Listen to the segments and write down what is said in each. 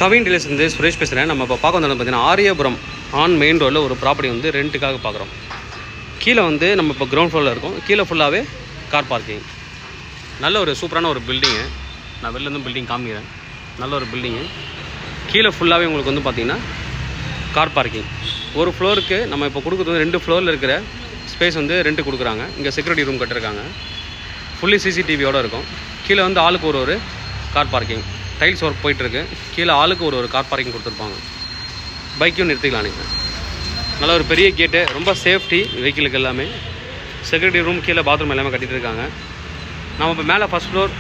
Kavin dealers வந்து சுரேஷ் பேசுகிறேன். நம்ம இப்போ பார்க்க வந்தது பார்த்தீங்கன்னா ஆரியபுரம் ஆன் மெயின் ரோடில் ஒரு ப்ராப்பர்ட்டி வந்து ரெண்ட்டுக்காக பார்க்குறோம். கீழே வந்து நம்ம இப்போ கிரவுண்ட் ஃப்ளோரில் இருக்கோம். கீழே ஃபுல்லாகவே கார் பார்க்கிங். நல்ல ஒரு சூப்பரான ஒரு பில்டிங்கு. நான் வெளிலேருந்து பில்டிங் காமிக்கிறேன். நல்ல ஒரு பில்டிங்கு. கீழே ஃபுல்லாகவே உங்களுக்கு வந்து பார்த்திங்கன்னா கார் பார்க்கிங். ஒரு ஃப்ளோருக்கு நம்ம இப்போ கொடுக்குறது வந்து 2 ஃப்ளோரில் இருக்கிற ஸ்பேஸ் வந்து ரெண்ட்டு கொடுக்குறாங்க. இங்கே செக்யூரிட்டி ரூம் கட்டிருக்காங்க. ஃபுல்லி சிசிடிவியோடு இருக்கும். கீழே வந்து ஆளுக்கு ஒரு கார் பார்க்கிங். டைல்ஸ் ஒர்க் போயிட்டுருக்கு. கீழே ஆளுக்கு ஒரு கார் பார்க்கிங் கொடுத்துருப்பாங்க. பைக்கும் நிறுத்திக்கலாம் நீங்கள். நல்ல ஒரு பெரிய கேட்டு, ரொம்ப சேஃப்டி வெஹிக்கிளுக்கு எல்லாமே. செக்யூரிட்டி ரூம், கீழே பாத்ரூம் எல்லாமே கட்டிகிட்டு இருக்காங்க. நம்ம இப்போ மேலே ஃபஸ்ட் ஃப்ளோர்,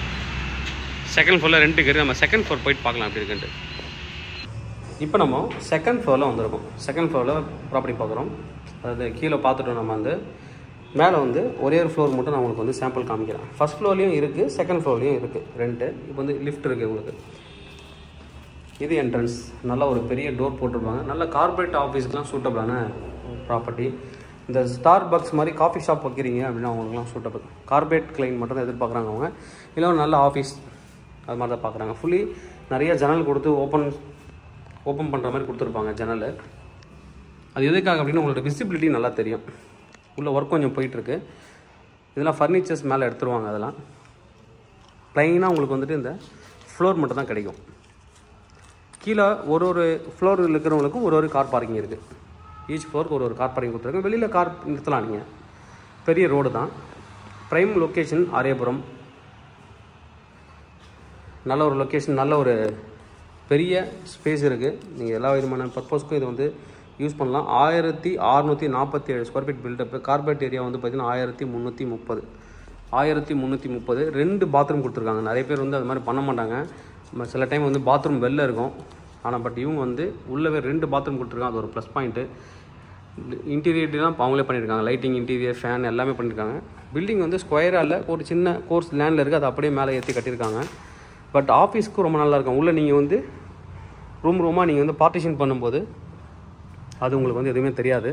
செகண்ட் ஃப்ளோரில் ரெண்ட்டுக்கு நம்ம செகண்ட் ஃப்ளோர் போயிட்டு பார்க்கலாம் அப்படி இருக்குன்ட்டு. இப்போ நம்ம செகண்ட் ஃப்ளோரில் வந்திருக்கோம். செகண்ட் ஃப்ளோரில் ப்ராப்பர்ட்டி பார்க்குறோம். அதாவது கீழே பார்த்துட்டோம். நம்ம வந்து மேலே வந்து ஒரே ஒரு ஃப்ளோர் மட்டும் நான் உங்களுக்கு வந்து சாம்பிள் காமிக்கிறேன். ஃபஸ்ட் ஃப்ளோர்லேயும் இருக்குது, செகண்ட் ஃப்ளோர்லேயும் இருக்குது ரெண்ட்டு. இப்போ வந்து லிஃப்ட் இருக்குது உங்களுக்கு. இது என்ட்ரன்ஸ். நல்ல ஒரு பெரிய டோர் போட்டிருப்பாங்க. நல்ல கார்பரேட் ஆஃபீஸ்க்குலாம் சூட்டபிளான ப்ராப்பர்ட்டி. இந்த ஸ்டார் பக்ஸ் மாதிரி காஃபி ஷாப் வைக்கிறீங்க அப்படின்னா அவங்களுக்குலாம் சூட்டபிள். கார்பரேட் கிளைண்ட் மட்டும் தான் எதிர்பார்க்குறாங்க அவங்க. இல்லை ஒரு நல்ல ஆஃபீஸ் அது மாதிரி தான் பார்க்குறாங்க. ஃபுல்லி நிறைய ஜன்னல் கொடுத்து ஓப்பன் பண்ணுற மாதிரி கொடுத்துருப்பாங்க ஜன்னல். அது எதுக்காக அப்படின்னு உங்களோட விசிபிலிட்டி நல்லா தெரியும். உள்ள ஒர்க் கொஞ்சம் போயிட்டுருக்கு. இதெல்லாம் ஃபர்னிச்சர்ஸ் மேலே எடுத்துருவாங்க. அதெல்லாம் ப்ளைனாக உங்களுக்கு வந்துட்டு இந்த ஃப்ளோர் மட்டும் தான் கிடைக்கும். கீழே ஒரு ஃப்ளோரில் இருக்கிறவங்களுக்கும் ஒரு கார் பார்க்கிங் இருக்குது. ஈச் ஃப்ளோருக்கு ஒரு கார் பார்க்கிங் கொடுத்துருக்காங்க. வெளியில் கார் நிறுத்தலாம் நீங்கள். பெரிய ரோடு தான். Prime location Ariyapuram. நல்ல ஒரு லொக்கேஷன், நல்ல ஒரு பெரிய ஸ்பேஸ் இருக்குது. நீங்கள் எல்லா விதமான பர்பஸ்க்கும் இது வந்து யூஸ் பண்ணலாம். 1647 square feet built up. Corporate area வந்து பார்த்திங்கன்னா 1330. 2 பாத்ரூம் கொடுத்துருக்காங்க. நிறைய பேர் வந்து அது மாதிரி பண்ண மாட்டாங்க. சில டைம் வந்து பாத்ரூம் வெளில இருக்கும். ஆனால் பட் இவங்க வந்து உள்ளவே 2 பாத்ரூம் கொடுத்துருக்காங்க. அது ஒரு ப்ளஸ் பாயிண்ட்டு. இன்டீரியர்லாம் அவங்களே பண்ணியிருக்காங்க. லைட்டிங், இன்டீரியர், ஃபேன் எல்லாமே பண்ணியிருக்காங்க. பில்டிங் வந்து ஸ்கொயராக இல்லை, ஒரு சின்ன கோர்ஸ் லேண்டில் இருக்குது. அது அப்படியே மேலே ஏற்றி கட்டியிருக்காங்க. பட் ஆஃபீஸ்க்கு ரொம்ப நல்லாயிருக்கும். உள்ளே நீங்கள் வந்து ரூமாக நீங்கள் வந்து பார்ட்டிஷன் பண்ணும்போது அது உங்களுக்கு வந்து எதுவுமே தெரியாது.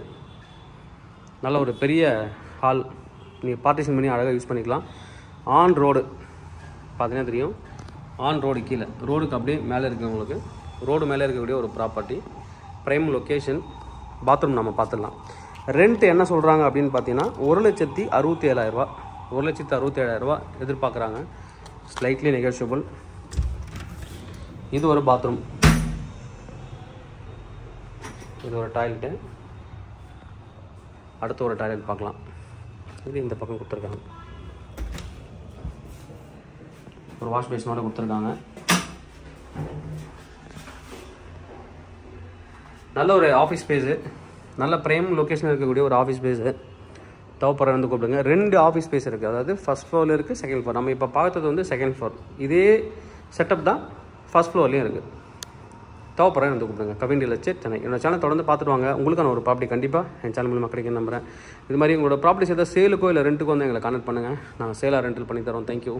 நல்ல ஒரு பெரிய ஹால். நீங்கள் பார்ட்டிஷன் பண்ணி அழகாக யூஸ் பண்ணிக்கலாம். ஆன் ரோடு பார்த்தீங்கன்னா தெரியும். ஆன் ரோடு கீழே ரோடுக்கு அப்படியே மேலே இருக்குது. உங்களுக்கு ரோடு மேலே இருக்கக்கூடிய ஒரு ப்ராப்பர்ட்டி. Prime location. பாத்ரூம் நம்ம பார்த்துடலாம். ரெண்ட் என்ன சொல்கிறாங்க அப்படின்னு பார்த்தீங்கன்னா 1,67,000 ரூபா. 1,67,000 ரூபா எதிர்பார்க்குறாங்க. Slightly negotiable. இது ஒரு பாத்ரூம். இது ஒரு டாய்லெட்டு. அடுத்த ஒரு டாய்லெட் பார்க்கலாம். இது இந்த பக்கம் கொடுத்துருக்காங்க. ஒரு வாஷ் பேஷனோட கொடுத்துருக்காங்க. நல்ல ஒரு ஆஃபீஸ் ஸ்பேஸு. நல்ல ப்ரைம் லொக்கேஷன் இருக்கக்கூடிய ஒரு ஆஃபீஸ் ஸ்பேஸு. தேவைப்படுற வந்து கூப்பிடுங்க. 2 ஆஃபீஸ் ஸ்பேஸ் இருக்குது. அதாவது ஃபஸ்ட் ஃப்ளோரில் இருக்குது, செகண்ட் ஃப்ளோர். நம்ம இப்போ பார்த்தது வந்து செகண்ட் ஃப்ளோர். இதே செட்டப் தான் ஃபஸ்ட் ஃப்ளோர்லேயும் இருக்குது. தேவைப்படுற வந்து கூப்பிடுங்க. கவின் டீலர்ஸ் சென்னை. என்னோட சேனல் தொடர்ந்து பார்த்துட்டு வாங்க. உங்களுக்கான ஒரு ப்ராப்பர்ட்டி கண்டிப்பாக என் சேனல் மூலமாக கிடைக்கும் நம்புறேன். இது மாதிரி உங்களோட ப்ராப்பர்ட்டிஸ் ஏதாவது சேலுக்கோ இல்லை ரெண்ட்டுக்கோ வந்து எங்களை கான்டெக்ட் பண்ணுங்கள். நாங்கள் சேலாக ரெண்டல் பண்ணி தரோம். தேங்க்யூ.